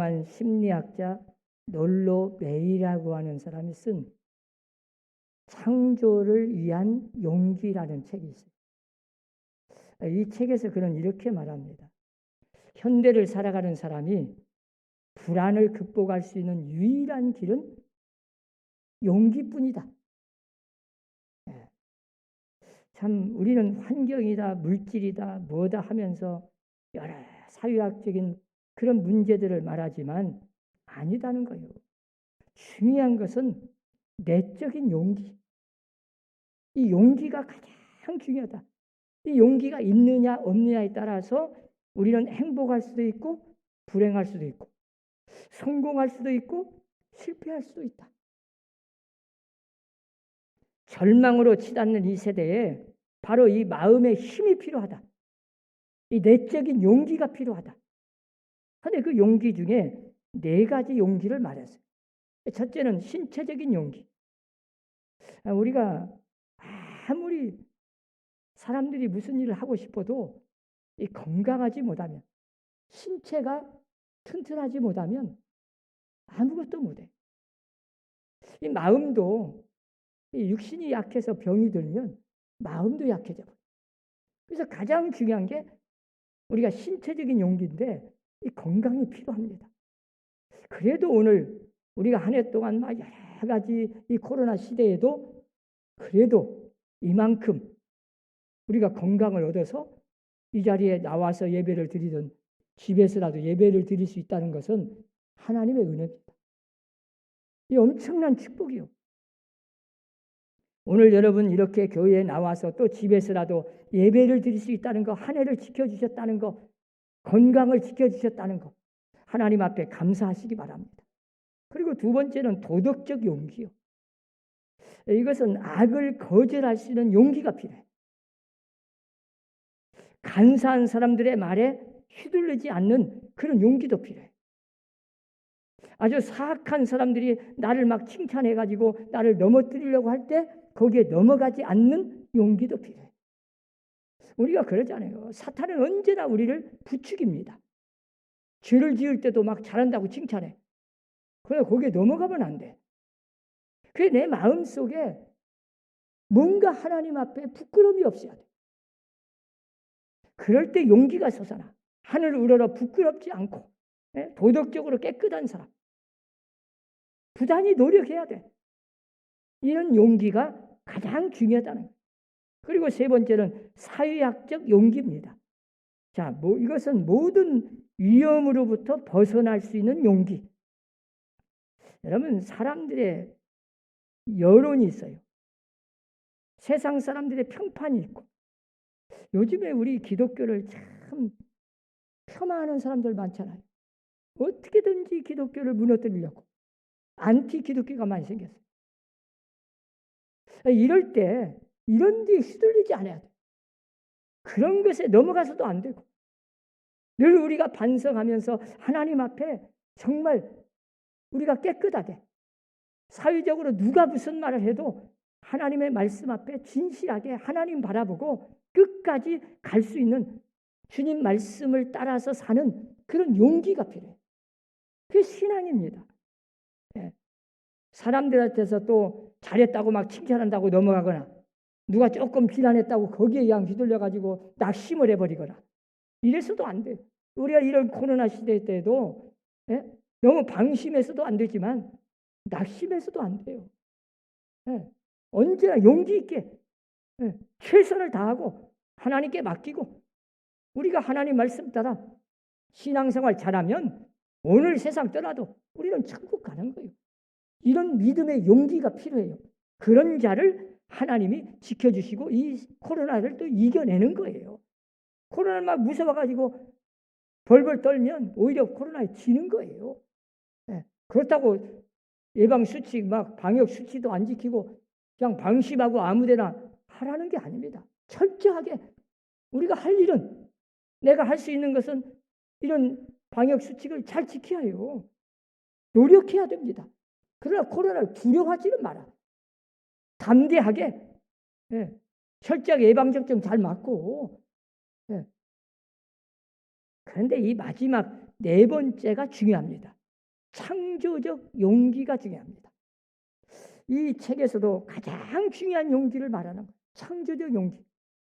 유명한 심리학자 롤로 메이라고 하는 사람이 쓴 창조를 위한 용기라는 책이 있어요. 이 책에서 그는 이렇게 말합니다. 현대를 살아가는 사람이 불안을 극복할 수 있는 유일한 길은 용기뿐이다. 참 우리는 환경이다, 물질이다, 뭐다 하면서 여러 사회학적인 그런 문제들을 말하지만 아니다는 거예요. 중요한 것은 내적인 용기. 이 용기가 가장 중요하다. 이 용기가 있느냐 없느냐에 따라서 우리는 행복할 수도 있고 불행할 수도 있고 성공할 수도 있고 실패할 수도 있다. 절망으로 치닫는 이 세대에 바로 이 마음의 힘이 필요하다. 이 내적인 용기가 필요하다. 그런데 그 용기 중에 4가지 용기를 말했어요. 첫째는 신체적인 용기. 우리가 아무리 사람들이 무슨 일을 하고 싶어도 이 건강하지 못하면, 신체가 튼튼하지 못하면 아무것도 못해. 이 마음도 이 육신이 약해서 병이 들면 마음도 약해져. 그래서 가장 중요한 게 우리가 신체적인 용기인데 이 건강이 필요합니다. 그래도 오늘 우리가 한 해 동안 막 여러 가지 이 코로나 시대에도 그래도 이만큼 우리가 건강을 얻어서 이 자리에 나와서 예배를 드리든 집에서라도 예배를 드릴 수 있다는 것은 하나님의 은혜입니다. 이 엄청난 축복이요. 오늘 여러분 이렇게 교회에 나와서 또 집에서라도 예배를 드릴 수 있다는 거, 한 해를 지켜주셨다는 거, 건강을 지켜주셨다는 거, 하나님 앞에 감사하시기 바랍니다. 그리고 2번째는 도덕적 용기요. 이것은 악을 거절할 수 있는 용기가 필요해요. 간사한 사람들의 말에 휘둘리지 않는 그런 용기도 필요해요. 아주 사악한 사람들이 나를 막 칭찬해가지고 나를 넘어뜨리려고 할 때 거기에 넘어가지 않는 용기도 필요해요. 우리가 그러잖아요. 사탄은 언제나 우리를 부추깁니다. 죄를 지을 때도 막 잘한다고 칭찬해. 그러나 거기에 넘어가면 안 돼. 그게 내 마음속에 뭔가 하나님 앞에 부끄러움이 없어야 돼. 그럴 때 용기가 솟아나. 하늘을 우러러 부끄럽지 않고 도덕적으로 깨끗한 사람. 부단히 노력해야 돼. 이런 용기가 가장 중요하다는 거예요. 그리고 3번째는 사회학적 용기입니다. 자, 이것은 모든 위험으로부터 벗어날 수 있는 용기. 여러분, 사람들의 여론이 있어요. 세상 사람들의 평판이 있고, 요즘에 우리 기독교를 참 폄하하는 사람들 많잖아요. 어떻게든지 기독교를 무너뜨리려고 안티 기독교가 많이 생겼어요. 이럴 때 이런 데 휘둘리지 않아야 돼. 그런 것에 넘어가서도 안 되고 늘 우리가 반성하면서 하나님 앞에 정말 우리가 깨끗하게 사회적으로 누가 무슨 말을 해도 하나님의 말씀 앞에 진실하게 하나님 바라보고 끝까지 갈 수 있는 주님 말씀을 따라서 사는 그런 용기가 필요해요. 그게 신앙입니다. 사람들한테서 또 잘했다고 막 칭찬한다고 넘어가거나 누가 조금 비난했다고 거기에 그냥 휘둘려가지고 낙심을 해버리거나 이래서도 안 돼요. 우리가 이런 코로나 시대 때도 너무 방심해서도 안 되지만 낙심해서도 안 돼요. 언제나 용기 있게 최선을 다하고 하나님께 맡기고 우리가 하나님 말씀 따라 신앙생활 잘하면 오늘 세상 떠나도 우리는 천국 가는 거예요. 이런 믿음의 용기가 필요해요. 그런 자를 하나님이 지켜주시고 이 코로나를 또 이겨내는 거예요. 코로나를 막 무서워가지고 벌벌 떨면 오히려 코로나에 지는 거예요. 그렇다고 예방수칙 막 방역수칙도 안 지키고 그냥 방심하고 아무데나 하라는 게 아닙니다. 철저하게 우리가 할 일은 내가 할 수 있는 것은 이런 방역수칙을 잘 지켜야 해요. 노력해야 됩니다. 그러나 코로나를 두려워하지는 마라. 담대하게 철저하게 예방접종 잘 맞고 그런데 이 마지막 4번째가 중요합니다. 창조적 용기가 중요합니다. 이 책에서도 가장 중요한 용기를 말하는 거예요. 창조적 용기.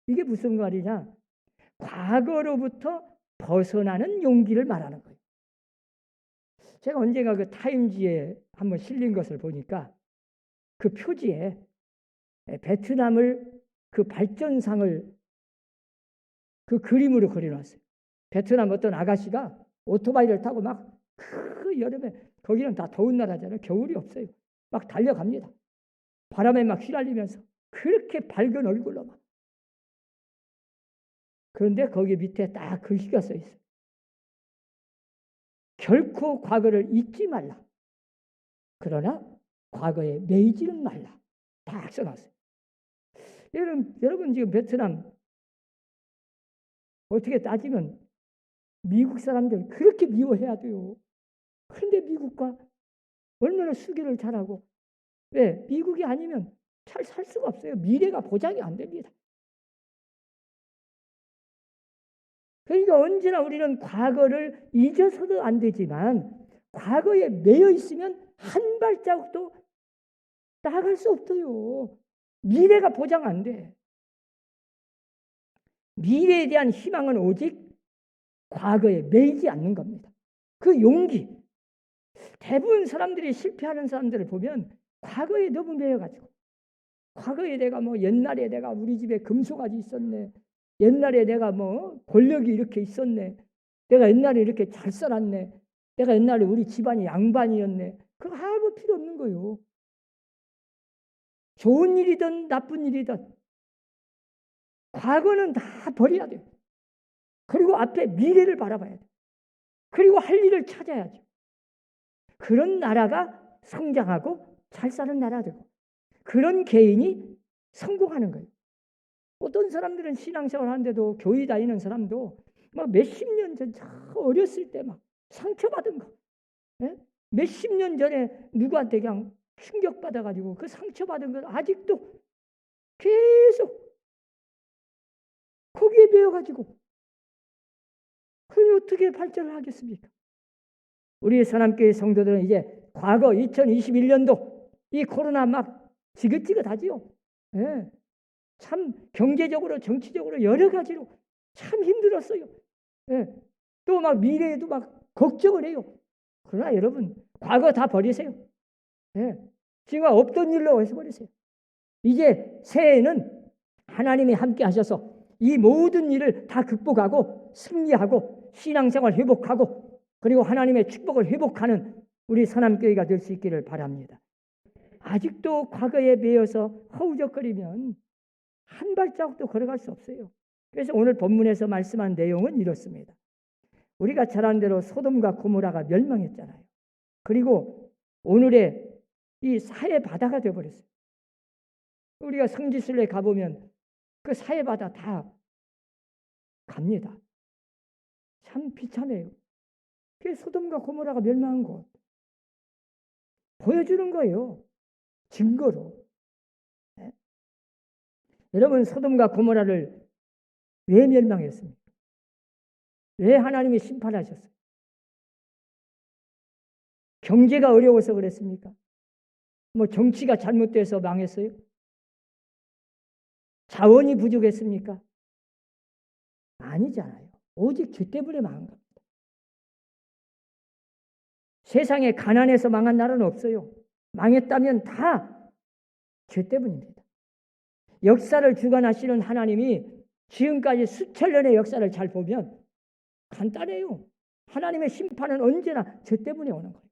이게 무슨 말이냐? 과거로부터 벗어나는 용기를 말하는 거예요. 제가 언젠가 그 타임지에 한번 실린 것을 보니까 그 표지에 베트남을 그 발전상을 그 그림으로 그려놨어요. 베트남 어떤 아가씨가 오토바이를 타고 막 그 여름에, 거기는 다 더운 나라잖아요. 겨울이 없어요. 막 달려갑니다. 바람에 막 휘날리면서 그렇게 밝은 얼굴로 막. 그런데 거기 밑에 딱 글씨가 써 있어요. 결코 과거를 잊지 말라. 그러나 과거에 매이지는 말라. 딱 써놨어요. 여러분 지금 베트남 어떻게 따지면 미국 사람들 그렇게 미워해야 돼요. 그런데 미국과 얼마나 수교를 잘하고, 왜? 미국이 아니면 잘 살 수가 없어요. 미래가 보장이 안 됩니다. 그러니까 언제나 우리는 과거를 잊어서도 안 되지만 과거에 매여 있으면 한 발자국도 나아갈 수 없어요. 미래가 보장 안 돼. 미래에 대한 희망은 오직 과거에 매이지 않는 겁니다. 그 용기. 대부분 사람들이 실패하는 사람들을 보면 과거에 너무 매여가지고, 과거에 내가 뭐 옛날에 내가 우리 집에 금속아지 있었네, 옛날에 내가 뭐 권력이 이렇게 있었네, 내가 옛날에 이렇게 잘 살았네, 내가 옛날에 우리 집안이 양반이었네. 그거 아무 필요 없는 거예요. 좋은 일이든 나쁜 일이든 과거는 다 버려야 돼요. 그리고 앞에 미래를 바라봐야 돼요. 그리고 할 일을 찾아야죠. 그런 나라가 성장하고 잘 사는 나라 되고, 그런 개인이 성공하는 거예요. 어떤 사람들은 신앙생활 하는데도, 교회 다니는 사람도 막 몇십 년 전 어렸을 때 막 상처받은 거, 예? 몇십 년 전에 누구한테 그냥 충격받아가지고 그 상처받은 걸 아직도 계속 거기에 매여가지고, 그게 어떻게 발전을 하겠습니까? 우리 사람교회 성도들은 이제 과거 2021년도 이 코로나 막 지긋지긋하지요. 예. 참 경제적으로 정치적으로 여러 가지로 참 힘들었어요. 예. 또 막 미래에도 막 걱정을 해요. 그러나 여러분 과거 다 버리세요. 예. 지금 없던 일로 해서 버리세요. 이제 새해에는 하나님이 함께 하셔서 이 모든 일을 다 극복하고 승리하고 신앙생활 회복하고 그리고 하나님의 축복을 회복하는 우리 서남교회가 될 수 있기를 바랍니다. 아직도 과거에 매여서 허우적거리면 한 발자국도 걸어갈 수 없어요. 그래서 오늘 본문에서 말씀한 내용은 이렇습니다. 우리가 잘 아는 대로 소돔과 고모라가 멸망했잖아요. 그리고 오늘의 이 사해 바다가 되어버렸어요. 우리가 성지순례 가보면 그 사해 바다 다 갑니다. 참 비참해요. 그게 소돔과 고모라가 멸망한 곳 보여주는 거예요. 증거로. 네? 여러분 소돔과 고모라를 왜 멸망했습니까? 왜 하나님이 심판하셨어요? 경제가 어려워서 그랬습니까? 뭐 정치가 잘못돼서 망했어요? 자원이 부족했습니까? 아니잖아요. 오직 죄 때문에 망한 겁니다. 세상에 가난해서 망한 나라는 없어요. 망했다면 다 죄 때문입니다. 역사를 주관하시는 하나님이 지금까지 수천 년의 역사를 잘 보면 간단해요. 하나님의 심판은 언제나 죄 때문에 오는 거예요.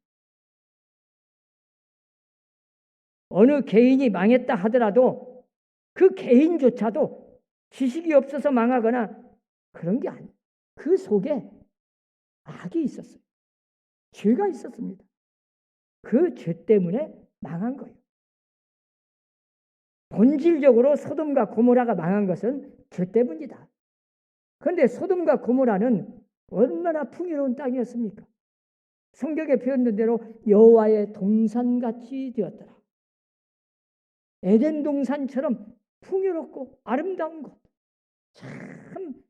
어느 개인이 망했다 하더라도 그 개인조차도 지식이 없어서 망하거나 그런 게 아니에요. 그 속에 악이 있었어요. 죄가 있었습니다. 그 죄 때문에 망한 거예요. 본질적으로 소돔과 고모라가 망한 것은 죄 때문이다. 그런데 소돔과 고모라는 얼마나 풍요로운 땅이었습니까? 성경에 표현된 대로 여호와의 동산같이 되었더라. 에덴 동산처럼 풍요롭고 아름다운 곳. 참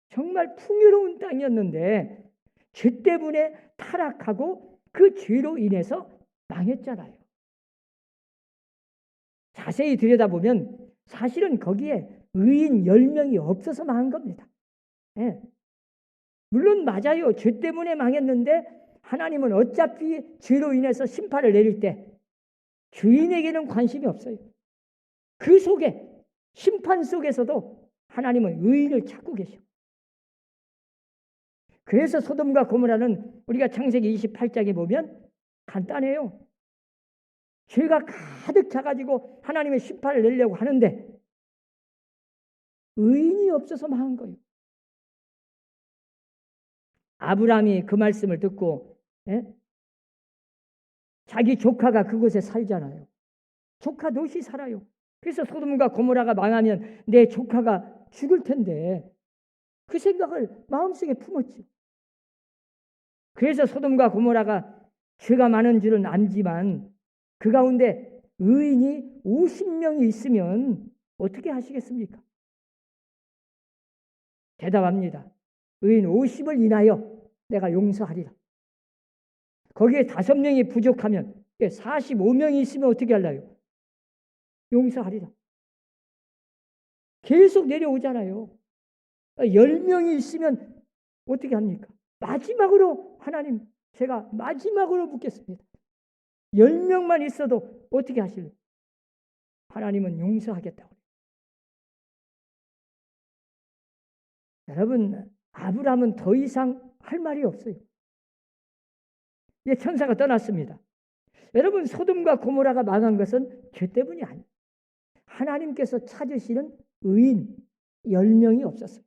정말 풍요로운 땅이었는데 죄 때문에 타락하고 그 죄로 인해서 망했잖아요. 자세히 들여다보면 사실은 거기에 의인 10명이 없어서 망한 겁니다. 예. 물론 맞아요. 죄 때문에 망했는데 하나님은 어차피 죄로 인해서 심판을 내릴 때 주인에게는 관심이 없어요. 그 속에 심판 속에서도 하나님은 의인을 찾고 계셔. 그래서 소돔과 고모라는 우리가 창세기 28장에 보면 간단해요. 죄가 가득 차가지고 하나님의 심판을 내려고 하는데 의인이 없어서 망한 거예요. 아브라함이 그 말씀을 듣고 자기 조카가 그곳에 살잖아요. 조카 롯이 살아요. 그래서 소돔과 고모라가 망하면 내 조카가 죽을 텐데 그 생각을 마음속에 품었죠. 그래서 소돔과 고모라가 죄가 많은 줄은 알지만 그 가운데 의인이 50명이 있으면 어떻게 하시겠습니까? 대답합니다. 의인 50을 인하여 내가 용서하리라. 거기에 5명이 부족하면 45명이 있으면 어떻게 할까요? 용서하리라. 계속 내려오잖아요. 10명이 있으면 어떻게 합니까? 마지막으로 하나님 제가 마지막으로 묻겠습니다. 10명만 있어도 어떻게 하실래요? 하나님은 용서하겠다고. 여러분 아브라함은 더 이상 할 말이 없어요. 이제 천사가 떠났습니다. 여러분 소돔과 고모라가 망한 것은 죄 때문이 아니에요. 하나님께서 찾으시는 의인 10명이 없었어요.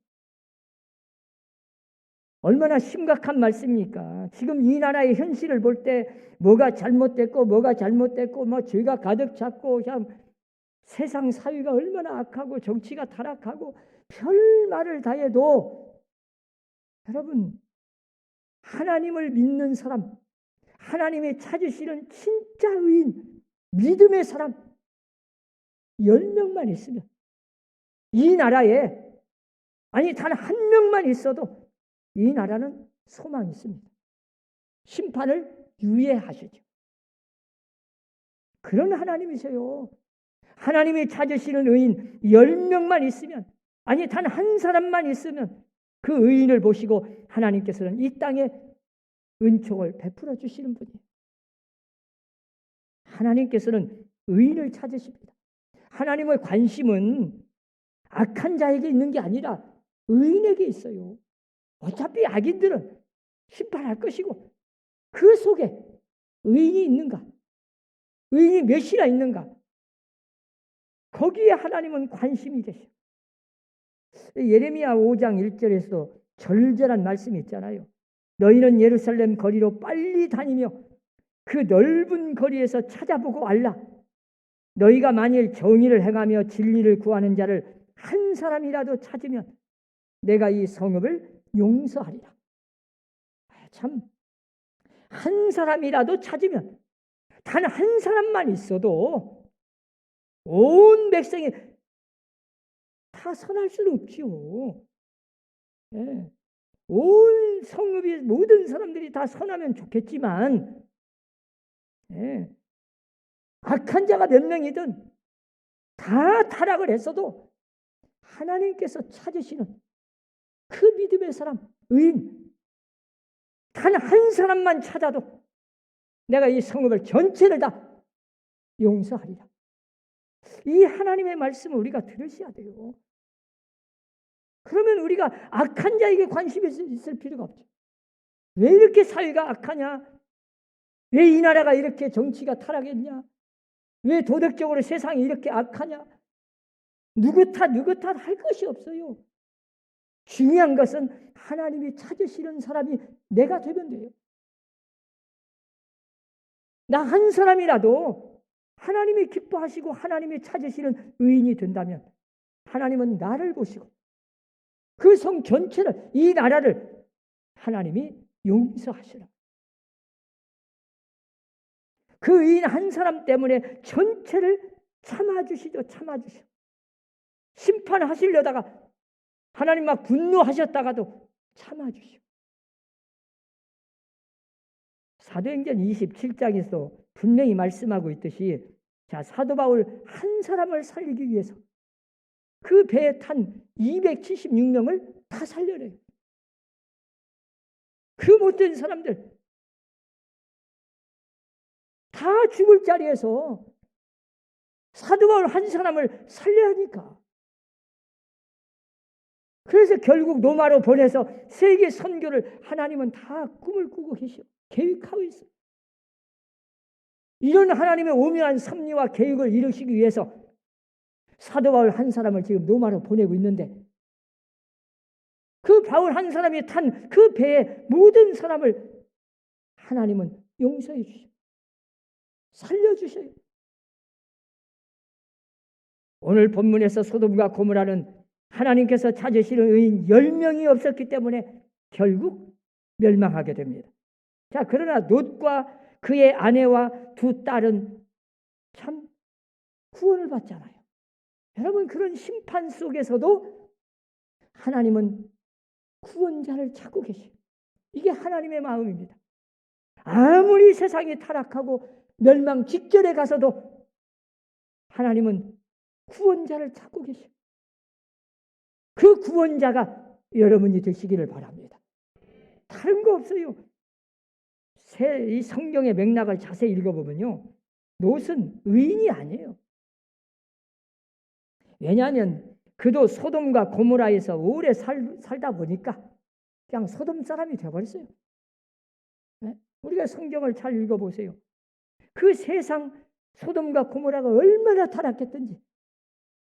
얼마나 심각한 말씀입니까? 지금 이 나라의 현실을 볼 때 뭐가 잘못됐고 뭐 죄가 가득 찼고 참 세상 사회가 얼마나 악하고 정치가 타락하고 별 말을 다 해도 여러분 하나님을 믿는 사람, 하나님이 찾으시는 진짜 의인, 믿음의 사람 10명만 있으면 이 나라에 아니 단 한 명만 있어도 이 나라는 소망이 있습니다. 심판을 유예하시죠. 그런 하나님이세요. 하나님이 찾으시는 의인 10명만 있으면 아니 단 한 사람만 있으면 그 의인을 보시고 하나님께서는 이 땅에 은총을 베풀어 주시는 분이에요. 하나님께서는 의인을 찾으십니다. 하나님의 관심은 악한 자에게 있는 게 아니라 의인에게 있어요. 어차피 악인들은 심판할 것이고 그 속에 의인이 있는가? 의인이 몇이나 있는가? 거기에 하나님은 관심이 되셔. 예레미야 5장 1절에서 절절한 말씀이 있잖아요. 너희는 예루살렘 거리로 빨리 다니며 그 넓은 거리에서 찾아보고 알라. 너희가 만일 정의를 행하며 진리를 구하는 자를 한 사람이라도 찾으면 내가 이 성읍을 용서하리라. 참, 한 사람이라도 찾으면 단 한 사람만 있어도 온 백성이 다 선할 수는 없지요. 예. 온 성읍이 모든 사람들이 다 선하면 좋겠지만 악한 자가 몇 명이든 다 타락을 했어도 하나님께서 찾으시는 그 믿음의 사람, 의인 단 한 사람만 찾아도 내가 이 성읍을 전체를 다 용서하리라. 이 하나님의 말씀을 우리가 들으셔야 돼요. 그러면 우리가 악한 자에게 관심이 있을 필요가 없죠. 왜 이렇게 사회가 악하냐? 왜 이 나라가 이렇게 정치가 타락했냐? 왜 도덕적으로 세상이 이렇게 악하냐? 누구 탓 할 것이 없어요. 중요한 것은 하나님이 찾으시는 사람이 내가 되면 돼요. 나 한 사람이라도 하나님이 기뻐하시고 하나님이 찾으시는 의인이 된다면 하나님은 나를 보시고 그 성 전체를, 이 나라를 하나님이 용서하시라. 그 의인 한 사람 때문에 전체를 참아주시죠. 참아주시죠. 심판하시려다가 하나님 막 분노하셨다가도 참아주시오. 사도행전 27장에서 분명히 말씀하고 있듯이, 자, 사도 바울 한 사람을 살리기 위해서 그 배에 탄 276명을 다 살려내요. 그 못된 사람들 다 죽을 자리에서 사도 바울 한 사람을 살려야 하니까. 그래서 결국 로마로 보내서 세계 선교를 하나님은 다 꿈을 꾸고 계셔. 계획하고 있어. 이런 하나님의 오묘한 섭리와 계획을 이루시기 위해서 사도 바울 한 사람을 지금 로마로 보내고 있는데, 그 바울 한 사람이 탄 그 배의 모든 사람을 하나님은 용서해 주셔. 살려주셔요. 오늘 본문에서 소돔과 고모라는 하나님께서 찾으시는 의인 10명이 없었기 때문에 결국 멸망하게 됩니다. 자, 그러나 롯과 그의 아내와 두 딸은 참 구원을 받잖아요. 여러분, 그런 심판 속에서도 하나님은 구원자를 찾고 계셔요. 이게 하나님의 마음입니다. 아무리 세상이 타락하고 멸망 직전에 가서도 하나님은 구원자를 찾고 계셔요. 그 구원자가 여러분이 되시기를 바랍니다. 다른 거 없어요. 이 성경의 맥락을 자세히 읽어보면요, 롯은 의인이 아니에요. 왜냐하면 그도 소돔과 고모라에서 오래 살다 보니까 그냥 소돔 사람이 되어버렸어요. 네? 우리가 성경을 잘 읽어보세요. 그 세상 소돔과 고모라가 얼마나 타락했던지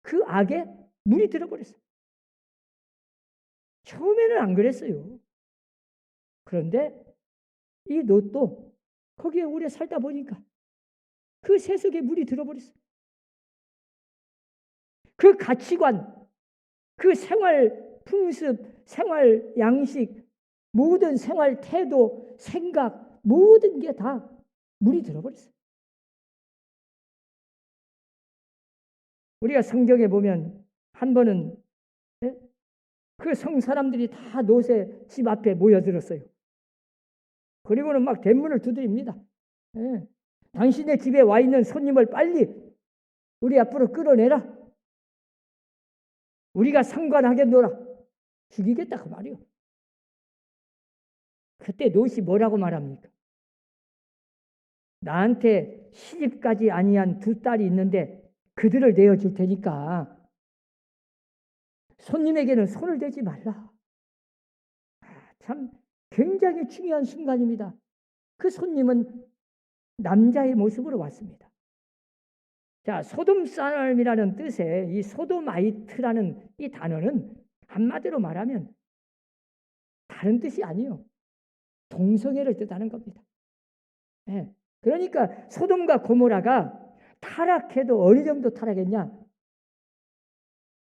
그 악에 물이 들어버렸어요. 처음에는 안 그랬어요. 그런데 이 롯도 거기에 오래 살다 보니까 그 세속에 물이 들어버렸어요. 그 가치관, 그 생활 풍습, 생활 양식, 모든 생활 태도, 생각, 모든 게 다 물이 들어버렸어요. 우리가 성경에 보면 한 번은 그 성 사람들이 다 롯의 집 앞에 모여들었어요. 그리고는 막 대문을 두드립니다. 당신의 집에 와 있는 손님을 빨리 우리 앞으로 끌어내라. 우리가 상관하겠노라. 죽이겠다 그 말이요. 그때 롯이 뭐라고 말합니까? 나한테 시집까지 아니한 두 딸이 있는데 그들을 내어줄 테니까 손님에게는 손을 대지 말라. 참 굉장히 중요한 순간입니다. 그 손님은 남자의 모습으로 왔습니다. 자, 소돔 사람이라는 뜻의 이 소도마이트라는 이 단어는 한마디로 말하면 다른 뜻이 아니요, 동성애를 뜻하는 겁니다. 네. 그러니까 소돔과 고모라가 타락해도 어느 정도 타락했냐?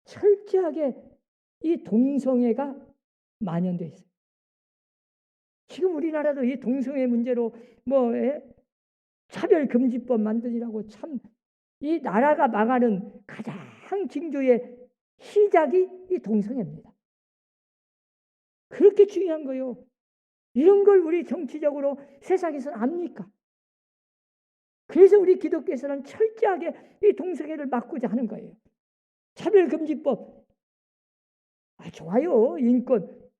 철저하게 이 동성애가 만연되어 있어요. 지금 우리나라도 이 동성애 문제로 차별금지법 만드느라고 참 이 나라가 망하는 가장 징조의 시작이 이 동성애입니다. 그렇게 중요한 거요. 이런 걸 우리 정치적으로 세상에서는 압니까? 그래서 우리 기독교에서는 철저하게 이 동성애를 막고자 하는 거예요. 차별금지법. 좋아요. 인권.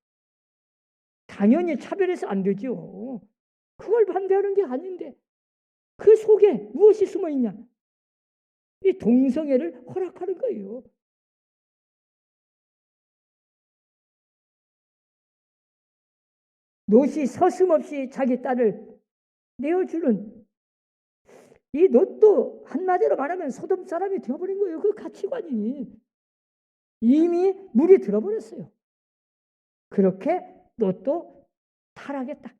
당연히 차별해서 안 되죠. 그걸 반대하는 게 아닌데 그 속에 무엇이 숨어 있냐? 이 동성애를 허락하는 거예요. 롯이 서슴없이 자기 딸을 내어주는 이 롯도 한마디로 말하면 소돔 사람이 되어버린 거예요. 그 가치관이 이미 물이 들어버렸어요. 그렇게 롯도 타락했다.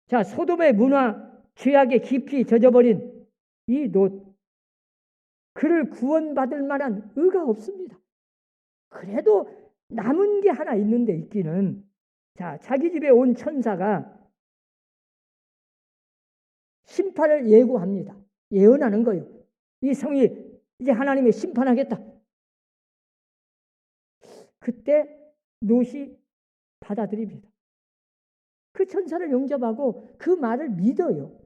자, 소돔의 문화 죄악에 깊이 젖어버린 이 롯, 그를 구원받을 만한 의가 없습니다. 그래도 남은 게 하나 있는데 있기는, 자, 자기 집에 온 천사가 심판을 예고합니다. 예언하는 거예요. 이 성이 이제 하나님이 심판하겠다. 그때 롯이 받아들입니다. 그 천사를 영접하고 그 말을 믿어요.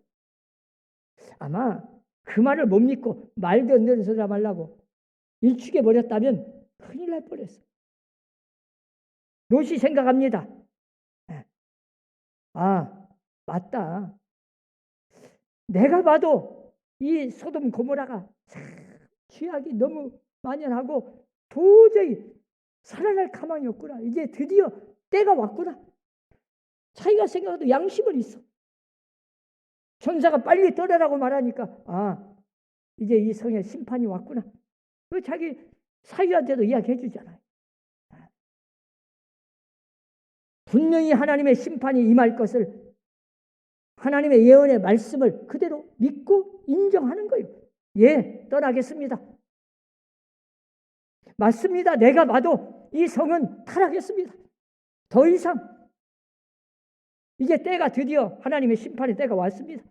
아마 그 말을 못 믿고 말도 안 되는 소리 하려고 일축해 버렸다면 큰일 날 뻔했어. 롯이 생각합니다. 아, 맞다. 내가 봐도 이 소돔 고모라가 죄악이 너무 만연하고 도저히 살아날 가망이 없구나. 이제 드디어 때가 왔구나. 자기가 생각해도 양심은 있어. 천사가 빨리 떠나라고 말하니까 이제 이 성에 심판이 왔구나. 그 자기 사위한테도 이야기해 주잖아요. 분명히 하나님의 심판이 임할 것을 하나님의 예언의 말씀을 그대로 믿고 인정하는 거예요. 예, 떠나겠습니다. 맞습니다. 내가 봐도 이 성은 타락했습니다. 더 이상 이제 때가 드디어 하나님의 심판의 때가 왔습니다.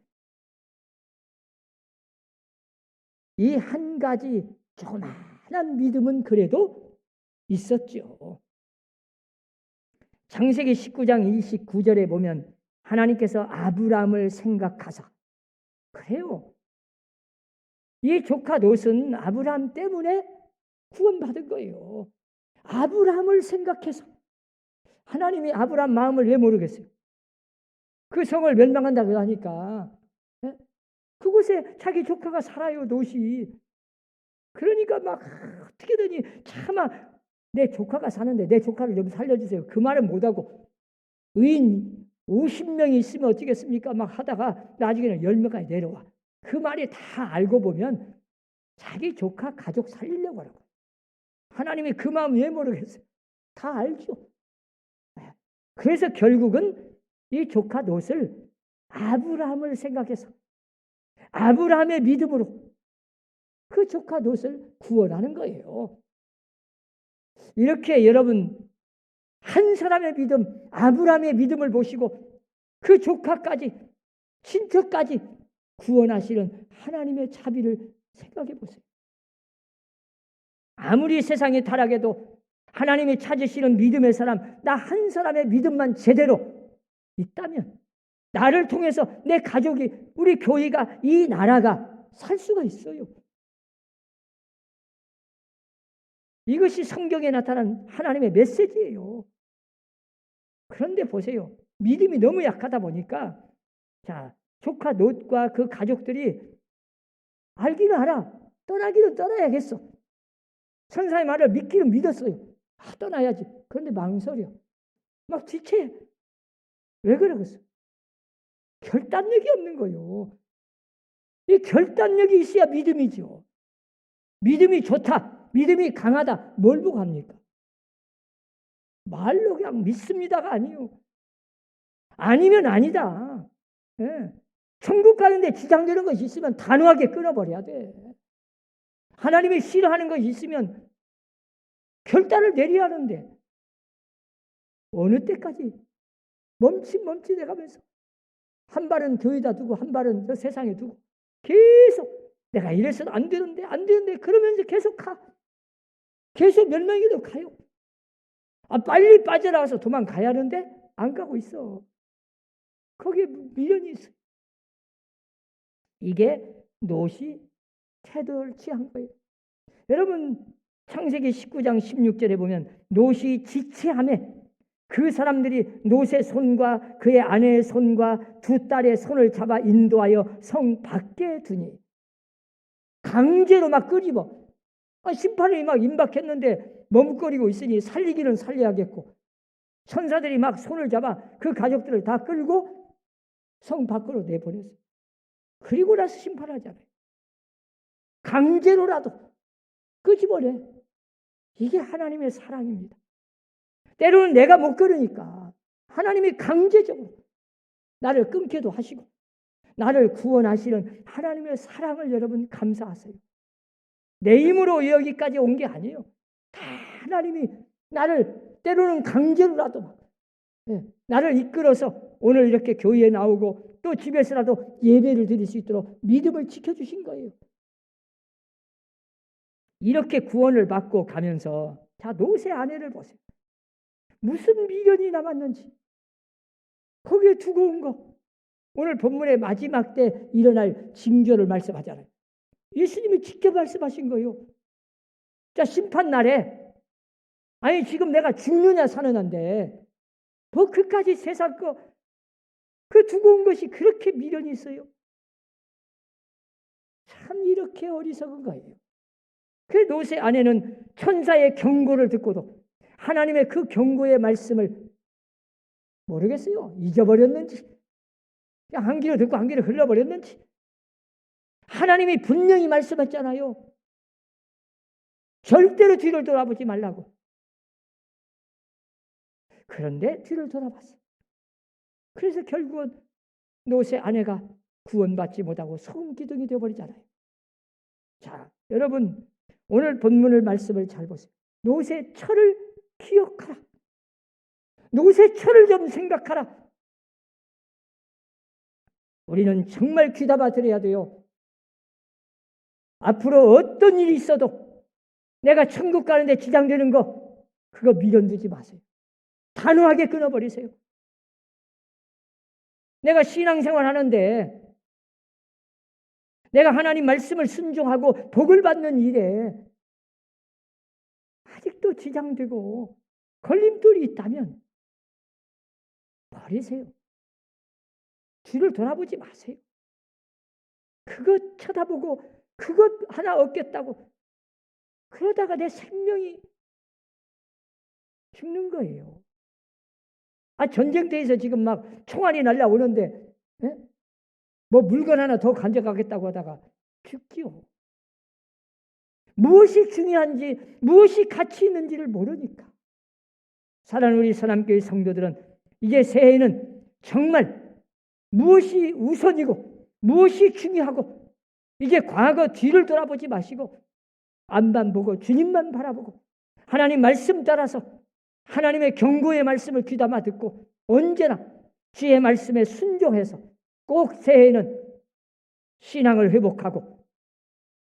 이 한 가지 조그마한 믿음은 그래도 있었죠. 창세기 19장 29절에 보면 하나님께서 아브라함을 생각하사, 그래요. 이 조카 롯은 아브라함 때문에 구원받은 거예요. 아브라함을 생각해서. 하나님이 아브라함 마음을 왜 모르겠어요? 그 성을 멸망한다고 하니까 그곳에 자기 조카가 살아요. 롯이. 그러니까 막 어떻게든지 차마 내 조카가 사는데 내 조카를 좀 살려주세요. 그 말은 못하고 의인 50명이 있으면 어쩌겠습니까? 막 하다가 나중에는 10명까지 내려와. 그 말이 다 알고 보면 자기 조카 가족 살리려고 하라고. 하나님이 그 마음 왜 모르겠어요? 다 알죠. 그래서 결국은 이 조카 롯을 아브라함을 생각해서 아브라함의 믿음으로 그 조카 롯을 구원하는 거예요. 이렇게 여러분 한 사람의 믿음, 아브라함의 믿음을 보시고 그 조카까지 친척까지 구원하시는 하나님의 자비를 생각해 보세요. 아무리 세상이 타락해도 하나님이 찾으시는 믿음의 사람, 나 한 사람의 믿음만 제대로 있다면 나를 통해서 내 가족이, 우리 교회가, 이 나라가 살 수가 있어요. 이것이 성경에 나타난 하나님의 메시지예요. 그런데 보세요. 믿음이 너무 약하다 보니까 자, 조카 롯과 그 가족들이 알기는 알아. 떠나기는 떠나야겠어. 천사의 말을 믿기는 믿었어요. 떠나야지. 그런데 망설여. 막 지체. 왜 그러겠어? 결단력이 없는 거예요. 이 결단력이 있어야 믿음이죠. 믿음이 좋다. 믿음이 강하다. 뭘 보고 합니까? 말로 그냥 믿습니다가 아니요. 아니면 아니다. 예. 천국 가는데 지장되는 것이 있으면 단호하게 끊어버려야 돼. 하나님이 싫어하는 것이 있으면 결단을 내려야 하는데 어느 때까지 멈칫해가면서 한 발은 교회에다 두고 한 발은 저 세상에 두고 계속 내가 이래서는 안 되는데 그러면서 계속 가. 계속 멸망에도 가요. 빨리 빠져나가서 도망가야 하는데 안 가고 있어. 거기에 미련이 있어. 이게 롯이 태도를 취한 거예요. 여러분 창세기 19장 16절에 보면 롯이 지체하며 그 사람들이 롯의 손과 그의 아내의 손과 두 딸의 손을 잡아 인도하여 성 밖에 두니 강제로 막 끄집어. 심판이 막 임박했는데 머뭇거리고 있으니 살리기는 살려야겠고 천사들이 막 손을 잡아 그 가족들을 다 끌고 성 밖으로 내보냈어요. 그리고 나서 심판하잖아요. 강제로라도 끄집어내. 이게 하나님의 사랑입니다. 때로는 내가 못 끌으니까 하나님이 강제적으로 나를 끊게도 하시고 나를 구원하시는 하나님의 사랑을 여러분 감사하세요. 내 힘으로 여기까지 온 게 아니에요. 다 하나님이 나를 때로는 강제로라도 나를 이끌어서 오늘 이렇게 교회에 나오고 또 집에서라도 예배를 드릴 수 있도록 믿음을 지켜주신 거예요. 이렇게 구원을 받고 가면서 자 롯의 아내를 보세요. 무슨 미련이 남았는지 거기에 두고 온 거. 오늘 본문의 마지막 때 일어날 징조를 말씀하잖아요. 예수님이 직접 말씀하신 거예요. 자, 심판날에 아니 지금 내가 죽느냐 사느냐인데 뭐 그까지 세상 그 두고 온 것이 그렇게 미련이 있어요. 참 이렇게 어리석은 거예요. 그 노새 아내는 천사의 경고를 듣고도 하나님의 그 경고의 말씀을 모르겠어요. 잊어버렸는지 그냥 한 귀로 듣고 한 귀로 흘러버렸는지. 하나님이 분명히 말씀했잖아요. 절대로 뒤를 돌아보지 말라고. 그런데 뒤를 돌아봤어요. 그래서 결국은 노새 아내가 구원받지 못하고 소금 기둥이 되어버리잖아요. 자, 여러분 오늘 본문을 말씀을 잘 보세요. 노새 철을 기억하라. 노새 철을 좀 생각하라. 우리는 정말 귀담아 들어야 돼요. 앞으로 어떤 일이 있어도 내가 천국 가는데 지장되는 거 그거 미련 두지 마세요. 단호하게 끊어버리세요. 내가 신앙생활 하는데 내가 하나님 말씀을 순종하고 복을 받는 일에 아직도 지장되고 걸림돌이 있다면 버리세요. 뒤를 돌아보지 마세요. 그것 쳐다보고 그것 하나 얻겠다고 그러다가 내 생명이 죽는 거예요. 전쟁터에서 지금 막 총알이 날라오는데 뭐 물건 하나 더 가져가겠다고 하다가 죽지요. 무엇이 중요한지 무엇이 가치 있는지를 모르니까. 사랑하는 우리 서남교회 성도들은 이제 새해에는 정말 무엇이 우선이고 무엇이 중요하고 이제 과거 뒤를 돌아보지 마시고 앞만 보고 주님만 바라보고 하나님 말씀 따라서 하나님의 경고의 말씀을 귀담아 듣고 언제나 주의 말씀에 순종해서 꼭 새해에는 신앙을 회복하고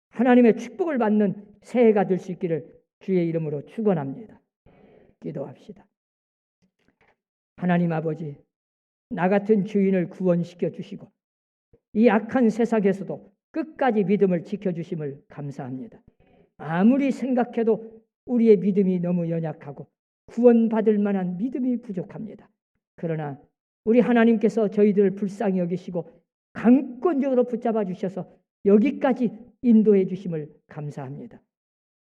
하나님의 축복을 받는 새해가 될 수 있기를 주의 이름으로 축원합니다. 기도합시다. 하나님 아버지, 나 같은 주인을 구원시켜 주시고 이 악한 세상에서도 끝까지 믿음을 지켜주심을 감사합니다. 아무리 생각해도 우리의 믿음이 너무 연약하고 구원받을 만한 믿음이 부족합니다. 그러나 우리 하나님께서 저희들을 불쌍히 여기시고 강권적으로 붙잡아 주셔서 여기까지 인도해 주심을 감사합니다.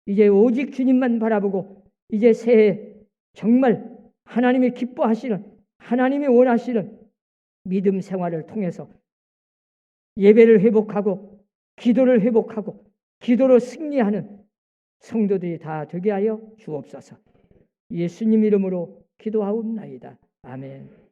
이제 오직 주님만 바라보고 이제 새해 정말 하나님이 기뻐하시는 하나님이 원하시는 믿음 생활을 통해서 예배를 회복하고 기도를 회복하고 기도로 승리하는 성도들이 다 되게 하여 주옵소서. 예수님 이름으로 기도하옵나이다. 아멘.